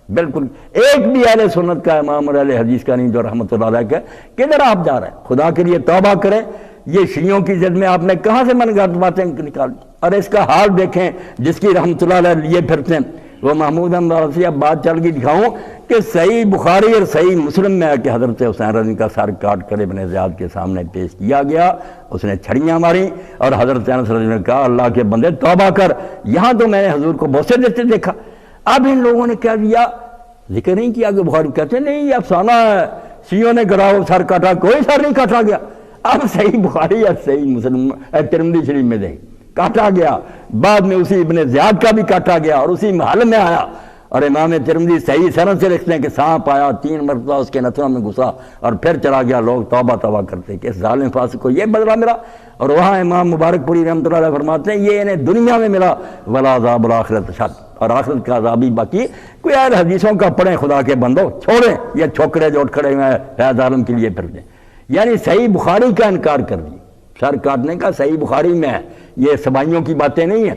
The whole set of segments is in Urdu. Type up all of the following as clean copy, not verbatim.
بالکل ایک بھی اہل سنت کا امام اور اہل حدیث کا نہیں جو رحمۃ اللہ علیہ کا کدھر آپ جا رہے ہیں؟ خدا کے لیے توبہ کریں. یہ شیعوں کی ضد میں آپ نے کہاں سے من گھڑت باتیں نکالی؟ اور اس کا حال دیکھیں جس کی رحمۃ اللہ علیہ لیے پھرتے ہیں وہ محمود احمد عرفی. اب بات چل گئی دکھاؤں کہ صحیح بخاری اور صحیح مسلم میں ہے کہ حضرت حسین رضی کا سر کاٹ کر ابن زیاد کے سامنے پیش کیا گیا, اس نے چھڑیاں ماری اور حضرت انس رضی نے کہا اللہ کے بندے توبہ کر. یہاں تو میں نے حضور کو بہت سے دیتے دیکھا. اب ان لوگوں نے کیا دیا, ذکر نہیں کیا کہ بخاری کہتے نہیں یہ افسانہ ہے, شیعوں نے گراؤ سر کاٹا, کوئی سر نہیں کاٹا گیا. اب صحیح بخاری یا صحیح مسلم ترمذی شریف میں دیں کاٹا گیا, بعد میں اسی ابن زیاد کا بھی کاٹا گیا اور اسی محل میں آیا. اور امام ترمذی صحیح سند سے لکھتے ہیں کہ سانپ آیا 3 مرتبہ اس کے نتھنوں میں گھسا اور پھر چلا گیا. لوگ توبہ توبہ کرتے کہ اس ظالم فاسق کو یہ بدلہ ملا. اور وہاں امام مبارک پوری رحمۃ اللہ علیہ فرماتے ہیں یہ انہیں دنیا میں ملا ولا عذاب الآخرت اشد, اور آخرت کا عذاب ہی باقی. کوئی اہل حدیثوں کا پڑھیں خدا کے بندو, چھوڑیں یہ چھوکرے جو اٹھ کھڑے ہوئے ہیں فیض عالم کے لیے پھر دیں. یعنی صحیح بخاری کا انکار کر دی, سر کاٹنے کا صحیح بخاری میں ہے, یہ سبائیوں کی باتیں نہیں ہیں.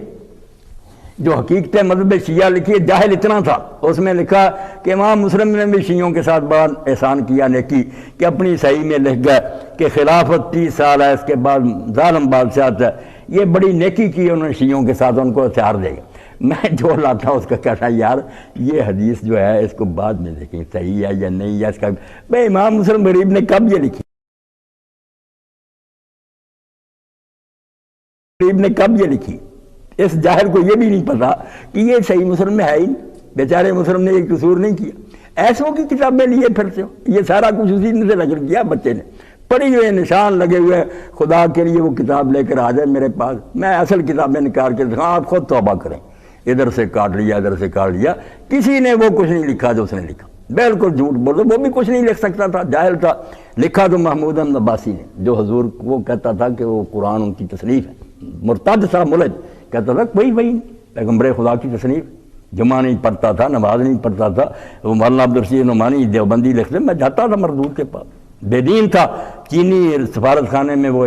جو حقیقت مذہب شیعہ لکھی ہے جاہل اتنا تھا, اس میں لکھا کہ امام مسلم نے بھی شیعوں کے ساتھ بڑا احسان کیا نیکی کہ اپنی صحیح میں لکھ گئے کہ خلافت 30 سال ہے, اس کے بعد ظالم بادشاہ ہے. یہ بڑی نیکی کی انہوں نے شیعوں کے ساتھ, ان کو ہتھیار دے گا. میں جو لاتا اس کا کہتا یار یہ حدیث جو ہے اس کو بعد میں دیکھیں صحیح ہے یا نہیں ہے. اس کا بھائی امام مسلم غریب نے کب یہ لکھی, غریب نے کب یہ لکھی؟ اس جاہل کو یہ بھی نہیں پتا کہ یہ صحیح مسلم میں ہے ہی نہیں. بیچارے مسلم نے یہ قصور نہیں کیا. ایسوں کی کتابیں لیے پھرتے ہو, یہ سارا کچھ اسی سے نقل کیا بچے نے, پڑھی ہوئے نشان لگے ہوئے. خدا کے لیے وہ کتاب لے کر آ جائے میرے پاس, میں اصل کتابیں نکال کے دکھاؤں, آپ خود توبہ کریں. ادھر سے کاٹ لیا ادھر سے کاٹ لیا, کسی نے وہ کچھ نہیں لکھا جو اس نے لکھا. بالکل جھوٹ بول دو, وہ بھی کچھ نہیں لکھ سکتا تھا, جاہل تھا. لکھا تو محمود احمد عباسی نے, جو حضور وہ کہتا تھا کہ وہ قرآن ان کی تصنیف ہے. مرتد تھا, ملحد, کہتا تھا کوئی وہی پیغمبر خدا کی تصنیف. جمعہ نہیں پڑھتا تھا, نماز نہیں پڑھتا تھا. وہ مولانا عبدالرشید نعمانی دیوبندی لکھتے, میں جاتا تھا مردود کے پاس, بے دین تھا, چینی سفارت خانے میں وہ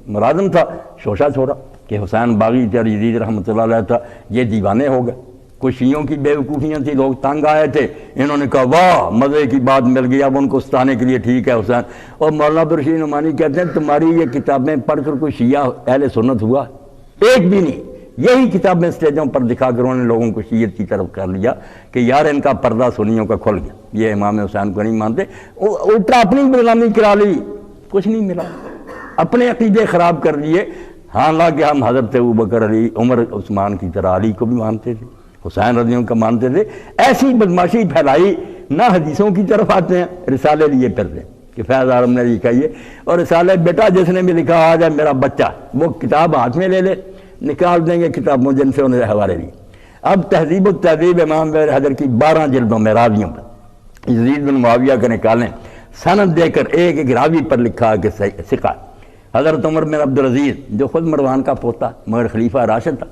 ملازم تھا, شوشہ چھوڑا کہ حسین باغی اور یزید رحمۃ اللہ علیہ تھا, یہ دیوانے ہو گئے. کچھ شیعوں کی بے وقوفیاں تھیں, لوگ تنگ آئے تھے, انہوں نے کہا واہ مزے کی بات مل گئی, اب ان کو ستانے کے لیے ٹھیک ہے حسین. اور مولانا عبدالرشید نعمانی کہتے ہیں تمہاری یہ کتابیں پڑھ کر کوئی شیعہ اہل سنت ہوا ایک بھی نہیں. یہی کتابیں اسٹیجوں پر دکھا کر انہوں نے لوگوں کو شیعت کی طرف کر لیا کہ یار ان کا پردہ سنیوں کا کھل گیا, یہ امام حسین کو نہیں مانتے. الٹا اپنی بدنامی کرا لی, کچھ نہیں ملا, اپنے عقیدے خراب کر لیے. حالانکہ ہم حضرت ابوبکر علی عمر عثمان کی طرح علی کو بھی مانتے تھے, حسین رضی اللہ کا مانتے تھے. ایسی بدماشی پھیلائی, نہ حدیثوں کی طرف آتے ہیں, رسالے لیے پھرتے ہیں کہ فیض عالم نے لکھا یہ, اور رسالے بیٹا جس نے بھی لکھا آ جائے میرا بچہ, وہ کتاب ہاتھ میں لے لے, نکال دیں گے کتاب مجن سے انہیں حوالے دی. اب تہذیب التہذیب امام حیدر کی 12 جلدوں میں راویوں پر یزید بن معاویہ کا نکالیں, سند دے کر ایک ایک راوی پر لکھا کہ ثقہ. حضرت عمر بن عبدالعزیز جو خود مروان کا پوتا مگر خلیفہ راشد تھا,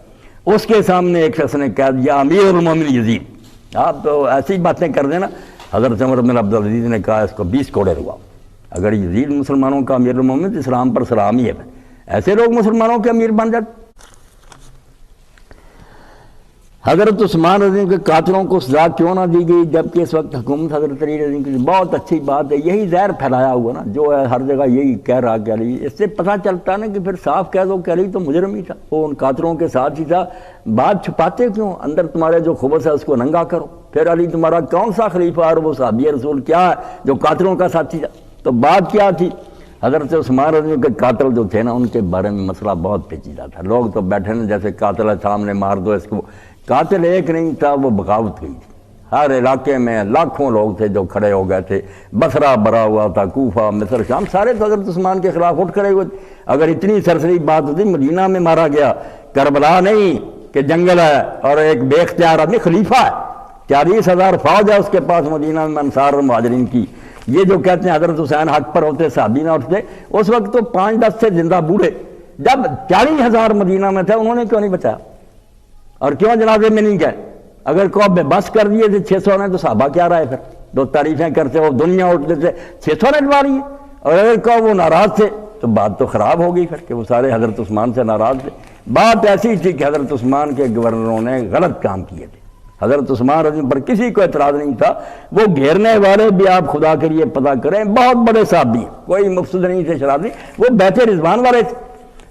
اس کے سامنے ایک شخص نے کہا یا امیر المومنین یزید, آپ تو ایسی باتیں کر دینا. حضرت عمر بن عبدالعزیز نے کہا اس کو 20 کوڑے لگواؤ. اگر یزید مسلمانوں کا امیر المومنین تو اسلام پر سلام ہی ہے, ایسے لوگ مسلمانوں کے امیر بن جاتے. حضرت عثمان رضی اللہ کے قاتلوں کو سزا کیوں نہ دی گئی جبکہ اس وقت حکومت حضرت علی رضی اللہ کی؟ بہت اچھی بات ہے, یہی زہر پھیلایا ہوا نا, جو ہے ہر جگہ یہی کہہ رہا کہ علی, اس سے پتہ چلتا ہے نا کہ پھر صاف کہہ دو کہ علی تو مجرم ہی تھا, وہ ان قاتلوں کے ساتھ ہی تھا. بات چھپاتے کیوں؟ اندر تمہارے جو خبث ہے اس کو ننگا کرو. پھر علی تمہارا کون سا خلیفہ اور وہ صحابی رسول کیا ہے جو قاتلوں کا ساتھی تھا؟ تو بات کیا تھی؟ حضرت عثمان رضی اللہ کے قاتل جو تھے نا, ان کے بارے میں مسئلہ بہت پیچیدہ تھا. لوگ تو بیٹھے نا جیسے قاتل ہے سامنے مار دو اس کو. قاتل ایک نہیں تھا, وہ بغاوت ہوئی تھی. ہر علاقے میں لاکھوں لوگ تھے جو کھڑے ہو گئے تھے. بصرہ بھرا ہوا تھا, کوفہ, مصر, شام, سارے تو حضرت عثمان کے خلاف اٹھ کھڑے ہوئے تھے. اگر اتنی سرسری بات ہوتی, مدینہ میں مارا گیا, کربلا نہیں کہ جنگل ہے اور ایک بے اختیار آدمی خلیفہ ہے, 40,000 فوج ہے اس کے پاس مدینہ میں انصار اور مہاجرین کی. یہ جو کہتے ہیں حضرت حسین حق پر ہوتے صحابی نہ اٹھتے, اس وقت تو 5-10 سے زندہ بوڑھے, جب 40,000 مدینہ میں تھے انہوں نے کیوں نہیں بچایا؟ اور کیوں جنازے میں نہیں گئے؟ اگر کو بس کر دیے تھے 600 نے تو صحابہ کیا رہے؟ پھر دو تعریفیں کرتے ہو, دنیا اٹھتے تھے, 600 نے ڈوا رہی ہے. اور اگر کو وہ ناراض تھے تو بات تو خراب ہو گئی پھر کہ وہ سارے حضرت عثمان سے ناراض تھے. بات ایسی تھی کہ حضرت عثمان کے گورنروں نے غلط کام کیے تھے, حضرت عثمان رضی اللہ عنہ پر کسی کو اعتراض نہیں تھا. وہ گھیرنے والے بھی آپ خدا کے لیے پتہ کریں بہت بڑے صحابی ہیں, کوئی مفسد نہیں تھے شرارتی, وہ بیت رضوان والے تھے.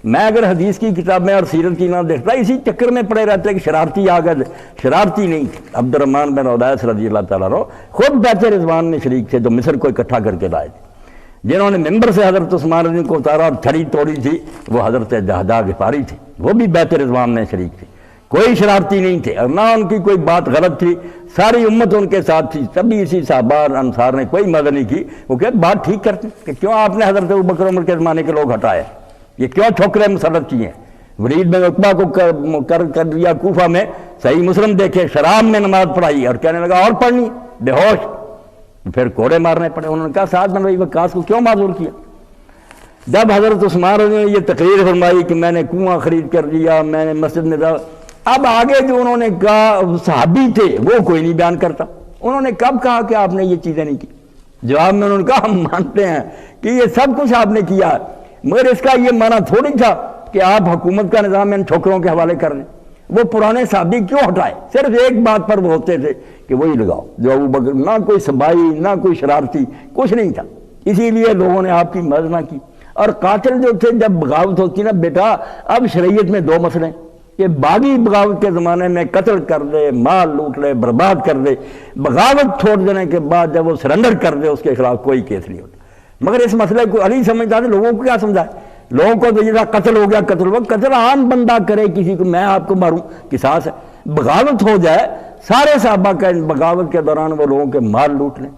میں اگر حدیث کی کتابیں اور سیرت کی نہ دیکھتا اسی چکر میں پڑے رہتے کہ شرارتی آ گئے. شرارتی نہیں تھے. عبد الرحمن بن عدیس رضی اللہ تعالیٰ عنہ خود بیت رضوان میں شریک تھے جو مصر کو اکٹھا کر کے لائے تھے. جنہوں نے ممبر سے حضرت عثمان رضی اللہ کو اتارا اور چھڑی توڑی تھی وہ حضرت جہدہ غفاری تھے, وہ بھی بیت رضوان میں شریک تھے. کوئی شرارتی نہیں تھے اور نہ ان کی کوئی بات غلط تھی, ساری امت ان کے ساتھ تھی. تبھی اسی صحابہ اور انصار نے کوئی مدد نہیں کی. وہ کہ بات ٹھیک کرتے کہ کیوں آپ نے حضرت ابوبکر عمر کے زمانے کے لوگ ہٹائے, یہ کیوں ٹھوکریں مسلط کی ہیں. ولید بن عقبہ کو کر دیا کوفہ میں, صحیح مسلم دیکھے شراب میں نماز پڑھائی اور کہنے لگا اور پڑھنی, بے ہوش. پھر کوڑے مارنے پڑے. انہوں نے کہا سعد بن ابی وقاص کو کیوں معذور کیا. جب حضرت عثمان نے یہ تقریر فرمائی کہ میں نے کنواں خرید کر دیا, میں نے مسجد میں اب آگے جو انہوں نے کہا صحابی تھے وہ کوئی نہیں بیان کرتا. انہوں نے کب کہا کہ آپ نے یہ چیزیں نہیں کی؟ جواب میں انہوں نے کہا ہم مانتے ہیں کہ یہ سب کچھ آپ نے کیا ہے, مگر اس کا یہ معنی تھوڑی تھا کہ آپ حکومت کا نظام ان ٹھوکروں کے حوالے کر دیں. وہ پرانے صحابی کیوں ہٹائے؟ صرف ایک بات پر وہ ہوتے تھے کہ وہی لگاؤ جو ابوبکر, نہ کوئی سبائی نہ کوئی شرارتی, کچھ نہیں تھا. اسی لیے لوگوں نے آپ کی مدد نہ کی. اور قاتل جو تھے جب بغاوت ہوتی نا بیٹا, اب شریعت میں دو مسئلے ہیں. یہ باغی بغاوت کے زمانے میں قتل کر دے, مال لوٹ لے, برباد کر دے. بغاوت چھوڑ دینے کے بعد جب وہ سرنڈر کر دے اس کے خلاف کوئی کیس نہیں ہوتا. مگر اس مسئلے کو علی سمجھتا تھا, لوگوں کو کیا سمجھائے؟ لوگوں کو تو یہ قتل ہو گیا, قتل ہوا. قتل عام بندہ کرے کسی کو, میں آپ کو ماروں, قصاص ہے. بغاوت ہو جائے, سارے صحابہ کا بغاوت کے دوران وہ لوگوں کے مال لوٹ لیں,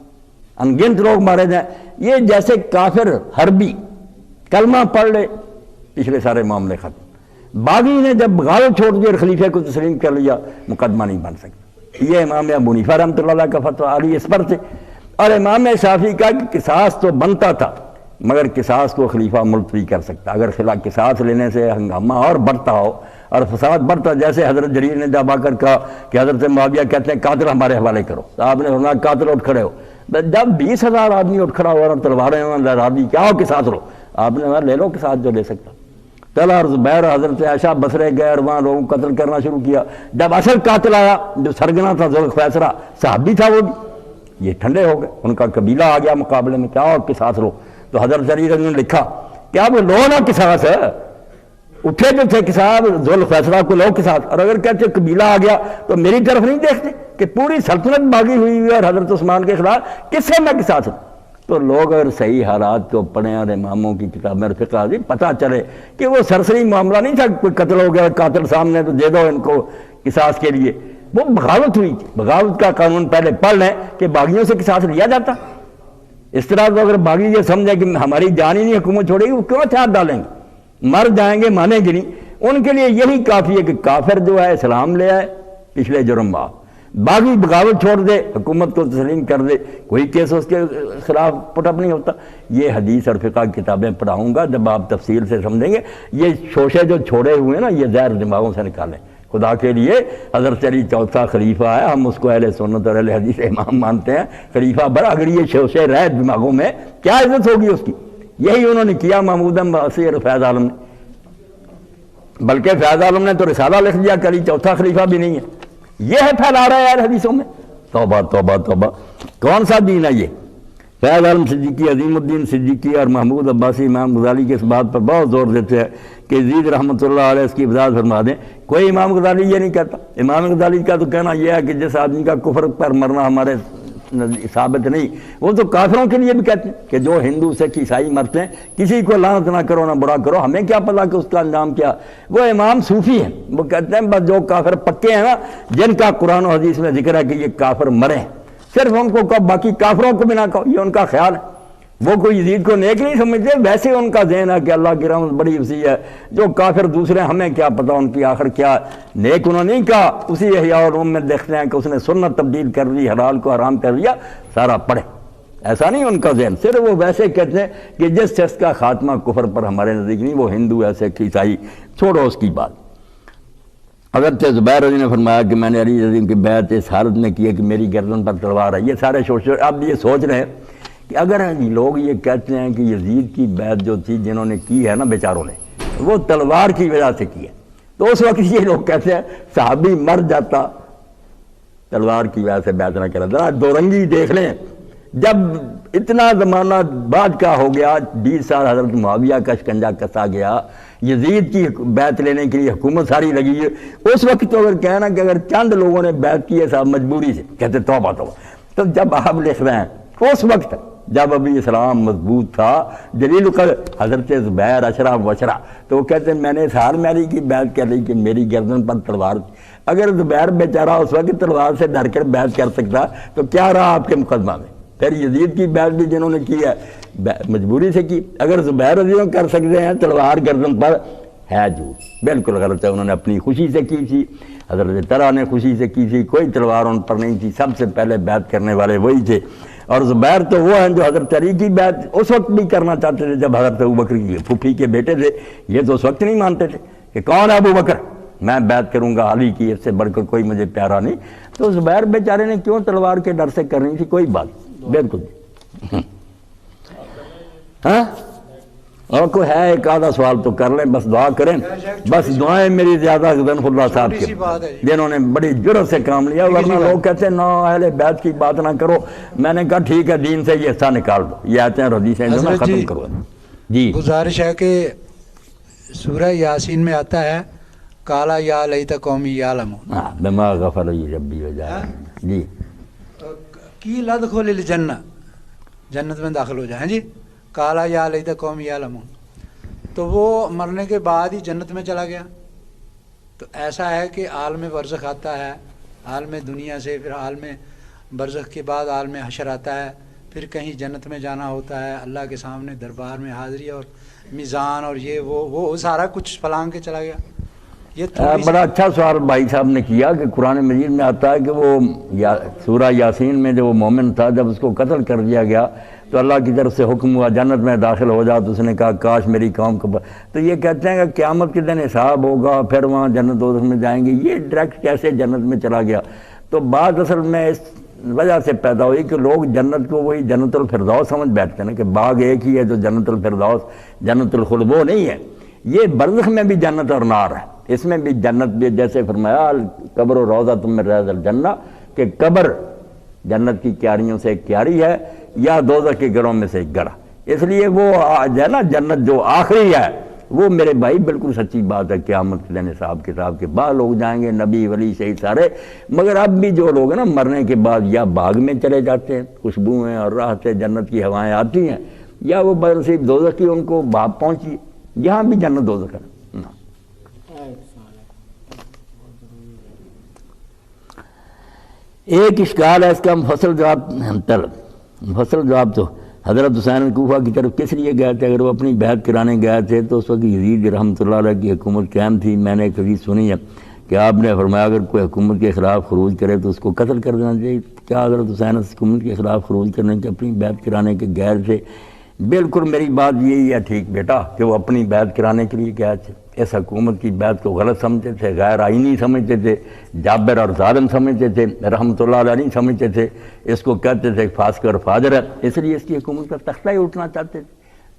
انگنت لوگ مارے جائیں. یہ جیسے کافر حربی کلمہ پڑھ لے, پچھلے سارے معاملے ختم. باغی نے جب بغاوت چھوڑ دی اور خلیفہ کو تسلیم کر لیا, مقدمہ نہیں بن سکتا. یہ امام ابو حنیفہ رحمۃ اللہ علیہ کا فتویٰ علی اس پر تھے. اور امام شافعی کا کہ قصاص تو بنتا تھا مگر قصاص کو خلیفہ ملتوی کر سکتا. اگر قصاص لینے سے ہنگامہ اور بڑھتا ہو اور فساد بڑھتا, جیسے حضرت جریر نے جب آ کر کہا کہ حضرت معاویہ کہتے ہیں قاتل ہمارے حوالے کرو, تو آپ نے فرمایا قاتل اٹھ کھڑے ہو. جب 20,000 آدمی اٹھ کھڑا ہوا اور تلواریں لہرا دی, کیا ہو قصاص لو, آپ نے کہا لے لو قصاص جو لے سکتا. طلحہ اور زبیر حضرت عائشہ بصرے گئے اور وہاں لوگوں کو قتل کرنا شروع کیا. جب اصل قاتل آیا جو سرگنا تھا ذوالخویسرہ, صحابی تھا وہ بھی, یہ ٹھنڈے ہو گئے. ان کا قبیلہ آ گیا مقابلے میں, کیا ہو قصاص لو. تو حضرت جریر نے لکھا کہ اب لو نا قصاص ہے, اٹھے جو تھے قصاص ذوالخویسرہ کو لو قصاص. اور اگر کہتے قبیلہ آ گیا تو میری طرف نہیں دیکھتے کہ پوری سلطنت باغی ہوئی ہوئی اور حضرت عثمان کے خلاف, کس سے میں قصاص ہوں. تو لوگ اگر صحیح حالات کو پڑھیں اور اماموں کی کتابیں اور فقہ بھی پتہ چلے کہ وہ سرسری معاملہ نہیں تھا, کوئی قتل ہو گیا قاتل سامنے تو دے دو ان کو قصاص کے لیے. وہ بغاوت ہوئی تھی. بغاوت کا قانون پہلے پڑھ لیں کہ باغیوں سے قصاص لیا جاتا. اس طرح تو اگر باغی یہ سمجھے کہ ہماری جان ہی نہیں حکومت چھوڑے گی, وہ کیوں ہتھیار ڈالیں گے, مر جائیں گے, مانیں گے نہیں. ان کے لیے یہی کافی ہے کہ کافر جو ہے اسلام لے آئے, پچھلے جرم معاف, باغی بغاوت چھوڑ دے, حکومت کو تسلیم کر دے, کوئی کیس اس کے خلاف پٹ اپ نہیں ہوتا. یہ حدیث اور فقہ کتابیں پڑھاؤں گا, جب آپ تفصیل سے سمجھیں گے. یہ شوشے جو چھوڑے ہوئے ہیں نا, یہ زہر دماغوں سے نکالیں. خدا کے لیے حضرت علی چوتھا خلیفہ ہے, ہم اس کو اہل سنت اور اہل حدیث امام مانتے ہیں, خلیفہ بڑا. اگر یہ شوشے رہے دماغوں میں کیا عزت ہوگی اس کی. یہی انہوں نے کیا محمود عباسی اور فیض عالم نے. بلکہ فیض عالم نے تو رسالہ لکھ دیا کہ علی چوتھا خلیفہ بھی نہیں ہے. یہ ہے پھیلا رہا ہے یار حدیثوں میں. توبہ توبہ توبہ, کون سا دین ہے یہ. فیض عالم صدیقی, عظیم الدین صدیقی اور محمود عباسی امام غزالی کے اس بات پر بہت زور دیتے ہیں کہ یزید رحمۃ اللہ علیہ اس کی وضاحت فرما دیں. کوئی امام غزالی یہ نہیں کہتا. امام غزالی کا تو کہنا یہ ہے کہ جس آدمی کا کفر پر مرنا ہمارے ثابت نہیں, وہ تو کافروں کے لیے بھی کہتے ہیں کہ جو ہندو سکھ عیسائی مرتے ہیں کسی کو لعنت نہ کرو نہ برا کرو, ہمیں کیا پتا کہ اس کا انجام کیا. وہ امام صوفی ہیں, وہ کہتے ہیں بس جو کافر پکے ہیں نا, جن کا قرآن و حدیث میں ذکر ہے کہ یہ کافر مرے ہیں, صرف ان کو کہو, باقی کافروں کو بھی نہ کہو. یہ ان کا خیال ہے. وہ کوئی یزید کو نیک نہیں سمجھتے, ویسے ان کا ذہن ہے کہ اللہ کی رحمت بڑی وسیع ہے, جو کافر دوسرے ہمیں کیا پتہ ان کی آخر کیا. نیک انہوں نے نہیں کہا. اسی احیاء العلوم میں دیکھتے ہیں کہ اس نے سنت تبدیل کر دی, حلال کو حرام کر دیا, سارا پڑھے. ایسا نہیں ان کا ذہن. صرف وہ ویسے کہتے ہیں کہ جس شخص کا خاتمہ کفر پر ہمارے نزدیک نہیں, وہ ہندو ہے, سکھ, عیسائی, چھوڑو اس کی بات. حضرت زبیر رضی نے فرمایا کہ میں نے علی رضی کی بیعت اس حالت میں کی ہے کہ میری گردن پر تلوار ہے. یہ سارے اب یہ سوچ رہے ہیں کہ اگر لوگ یہ کہتے ہیں کہ یزید کی بیعت جو تھی جنہوں نے کی ہے نا بیچاروں نے, وہ تلوار کی وجہ سے کی ہے, تو اس وقت یہ لوگ کہتے ہیں صحابی مر جاتا تلوار کی وجہ سے بیعت نہ کرا. ذرا دو رنگی دیکھ لیں. جب اتنا زمانہ بعد کا ہو گیا، 20 سال حضرت معاویہ کا شکنجہ کسا گیا، یزید کی بیعت لینے کے لیے حکومت ساری لگی ہے، اس وقت تو اگر کہنا کہ اگر چند لوگوں نے بیعت کی ہے صاحب مجبوری سے، کہتے توبہ توبہ. تو جب آپ لکھ رہے ہیں اس وقت جب ابھی اسلام مضبوط تھا، جلیل القدر حضرت زبیر اشرا وشرا، تو وہ کہتے ہیں میں نے سار میری کی بیعت کر لی کہ میری گردن پر تلوار تھی. اگر زبیر بیچارہ اس وقت تلوار سے ڈر کر بیعت کر سکتا تو کیا رہا آپ کے مقدمہ میں؟ پھر یزید کی بیعت بھی جنہوں نے کی ہے مجبوری سے کی. اگر زبیر رضی اللہ کر سکتے ہیں تلوار گردن پر، ہے جھوٹ، بالکل غلط ہے. انہوں نے اپنی خوشی سے کی تھی، حضرت طلحہ نے خوشی سے کی تھی، کوئی تلوار ان پر نہیں تھی. سب سے پہلے بیعت کرنے والے وہی تھے. اور زبیر تو وہ ہیں جو حضرت علی کی بیعت اس وقت بھی کرنا چاہتے تھے جب حضرت ابوبکر کی پھوپھی کے بیٹے تھے. یہ تو اس وقت نہیں مانتے تھے کہ کون ہے ابوبکر، میں بیعت کروں گا علی کی، اس سے بڑھ کر کوئی مجھے پیارا نہیں. تو زبیر بیچارے نے کیوں تلوار کے ڈر سے کرنی تھی؟ کوئی بات بالکل. ہاں اور کوئی ہے ایک آدھا سوال تو کر لیں، بس دعا کریں. بس دعائیں میری زیادہ غضنف اللہ صاحب کے جنہوں نے بڑی جرت سے کام لیا، ورنہ لوگ کہتے ہیں نہ اہل بیعت کی بات نہ کرو. میں نے کہا ٹھیک ہے، دین سے یہ حصہ نکال دو، یہ آتے ہیں حدیثیں جو ختم کرو. جی گزارش ہے کہ سورہ یاسین میں آتا ہے کالا یا لیت قومی یعلمون، ہاں بما غفر لی ربی وجعل. جی کی لدخل الجنہ، جنت میں داخل ہو جائیں. جی کالا یا لیت قومی یعلمون، تو وہ مرنے کے بعد ہی جنت میں چلا گیا. تو ایسا ہے کہ عالم برزخ آتا ہے، عالم دنیا سے، پھر عالم برزخ کے بعد عالم حشر آتا ہے، پھر کہیں جنت میں جانا ہوتا ہے، اللہ کے سامنے دربار میں حاضری اور میزان اور یہ وہ سارا کچھ پلانگ کے چلا گیا. یہ بڑا اچھا سوال بھائی صاحب نے کیا کہ قرآن مجید میں آتا ہے کہ وہ سورہ یاسین میں جو وہ مومن تھا جب اس کو قتل کر دیا گیا تو اللہ کی طرف سے حکم ہوا جنت میں داخل ہو جا، تو اس نے کہا کاش میری قوم کو. تو یہ کہتے ہیں کہ قیامت کے دن حساب ہوگا، پھر وہاں جنت دوزخ میں جائیں گے. یہ ڈائریکٹ کیسے جنت میں چلا گیا؟ تو بات اصل میں اس وجہ سے پیدا ہوئی کہ لوگ جنت کو وہی جنت الفردوس سمجھ بیٹھتے ہیں نا، کہ باغ ایک ہی ہے جو جنت الفردوس، جنت الخلد وہ نہیں ہے. یہ برزخ میں بھی جنت اور نار ہے، اس میں بھی جنت بھی، جیسے فرمایا قبر و روضہ تم میں ریاض الجنہ، کہ قبر جنت کی کیاریوں سے ایک کیاری ہے یا دوزخ کے گڑوں میں سے ایک گڑھ. اس لیے وہ جو ہے نا جنت جو آخری ہے وہ میرے بھائی بالکل سچی بات ہے. قیامت کے دن حساب کتاب کے بعد لوگ جائیں گے، نبی ولی شہید سارے. مگر اب بھی جو لوگ ہیں نا مرنے کے بعد یا باغ میں چلے جاتے ہیں، خوشبوئیں اور راحت سے جنت کی ہوائیں آتی ہیں، یا وہ بنصیب دوزخ کی ان کو باب پہنچی. یہاں بھی جنت دوزخ ہے. ایک اشکال ہے اس کا مفصل جواب تو حضرت حسین کوفہ کی طرف کس لیے گئے تھے؟ اگر وہ اپنی بیعت کرانے گئے تھے تو اس وقت یزید رحمۃ اللہ علیہ کی حکومت قائم تھی. میں نے ایک حدیث سنی ہے کہ آپ نے فرمایا اگر کوئی حکومت کے خلاف خروج کرے تو اس کو قتل کر دینا چاہیے. کیا حضرت حسین اس حکومت کے خلاف خروج کرنے کے اپنی بیعت کرانے کے گئے تھے؟ بالکل میری بات یہی ہے ٹھیک بیٹا کہ وہ اپنی بیعت کرانے کے لیے گئے تھے. اس حکومت کی بیعت کو غلط سمجھتے تھے، غیر آئینی سمجھتے تھے، جابر اور ظالم سمجھتے تھے، رحمۃ اللہ علیہ نہیں سمجھتے تھے. اس کو کہتے تھے فاسق اور فاجر ہے، اس لیے اس کی حکومت کا تختہ ہی اٹھنا چاہتے تھے.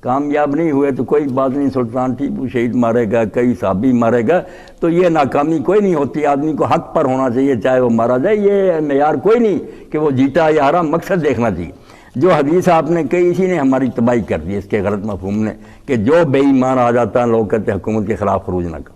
کامیاب نہیں ہوئے تو کوئی بات نہیں، سلطان ٹیپو شہید مارے گا، کئی صحابی مارے گا، تو یہ ناکامی کوئی نہیں ہوتی. آدمی کو حق پر ہونا چاہیے چاہے وہ مارا جائے. یہ معیار کوئی نہیں کہ وہ جیتا یا ہارا، مقصد دیکھنا چاہیے. جو حدیث آپ نے کہی اسی نے ہماری تباہی کر دی، اس کے غلط مفہوم نے، کہ جو بے ایمان آ جاتا ہے لوگ کہتے ہیں حکومت کے خلاف خروج نہ کرو.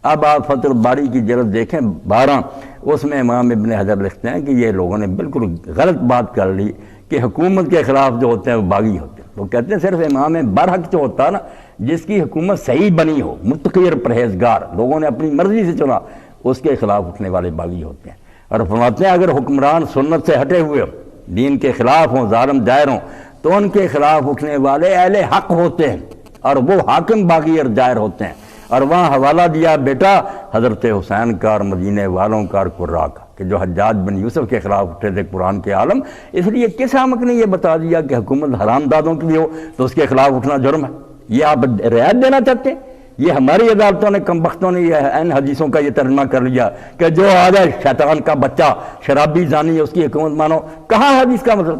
اب آپ فتح الباری کی جلد دیکھیں 12، اس میں امام ابن حجر لکھتے ہیں کہ یہ لوگوں نے بالکل غلط بات کر لی کہ حکومت کے خلاف جو ہوتے ہیں وہ باغی ہوتے ہیں. وہ کہتے ہیں صرف امام برحق جو ہوتا ہے نا، جس کی حکومت صحیح بنی ہو، متقی اور پرہیزگار، لوگوں نے اپنی مرضی سے چنا، اس کے خلاف اٹھنے والے باغی ہوتے ہیں. اور فرماتے ہیں اگر حکمران سنت سے ہٹے ہوئے ہو، دین کے خلاف ہوں، ظالم جائر ہوں، تو ان کے خلاف اٹھنے والے اہل حق ہوتے ہیں اور وہ حاکم باغی اور جائر ہوتے ہیں. اور وہاں حوالہ دیا بیٹا حضرت حسین کا اور مدینے والوں کا اور قراء کا، کہ جو حجاج بن یوسف کے خلاف اٹھے تھے قرآن کے عالم. اس لیے کس احمق نے یہ بتا دیا کہ حکومت حرام دادوں کے لیے ہو تو اس کے خلاف اٹھنا جرم ہے؟ یہ آپ رعایت دینا چاہتے ہیں؟ یہ ہماری عدالتوں نے کم بختوں نے ان حدیثوں کا یہ ترجمہ کر لیا کہ جو آ جائے شیطان کا بچہ، شرابی زانی، اس کی حکومت مانو. کہاں حدیث کا مطلب؟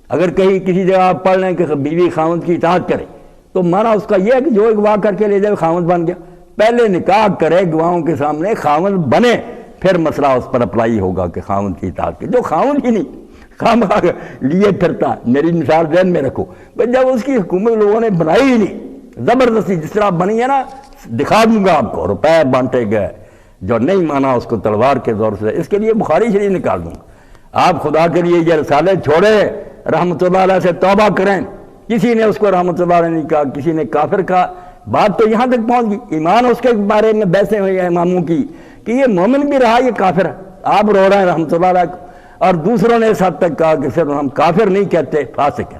اگر کہیں کسی جگہ آپ پڑھ لیں کہ بیوی خاوند کی اطاعت کرے تو مانا اس کا یہ ہے کہ جو اغوا کر کے لے جائے خاوند بن گیا. پہلے نکاح کرے گواہوں کے سامنے، خاوند بنے، پھر مسئلہ اس پر اپلائی ہوگا کہ خاوند کی اطاعت کی. جو خاوند ہی نہیں خام لیے پھرتا, میری مثال ذہن میں رکھو, جب اس کی حکومت لوگوں نے بنائی ہی نہیں, زبردستی جس طرح بنی ہے نا, دکھا دوں گا آپ کو, روپے بانٹے گئے, جو نہیں مانا اس کو تلوار کے زور سے, اس کے لیے بخاری شریف نکال دوں گا. آپ خدا کے لیے یہ رسالے چھوڑے, رحمۃ اللہ علیہ سے توبہ کریں. کسی نے اس کو رحمۃ اللہ علیہ نہیں کہا, کسی نے کافر کہا. بات تو یہاں تک پہنچ گئی, ایمان اس کے بارے میں بحثیں ہوئی ہیں اماموں کی کہ یہ مومن بھی رہا, یہ کافر ہے. آپ رو رہے ہیں رحمۃ اللہ علیہ کو, اور دوسروں نے اس حد تک کہا کہ صرف ہم کافر نہیں کہتے, فاسق ہے.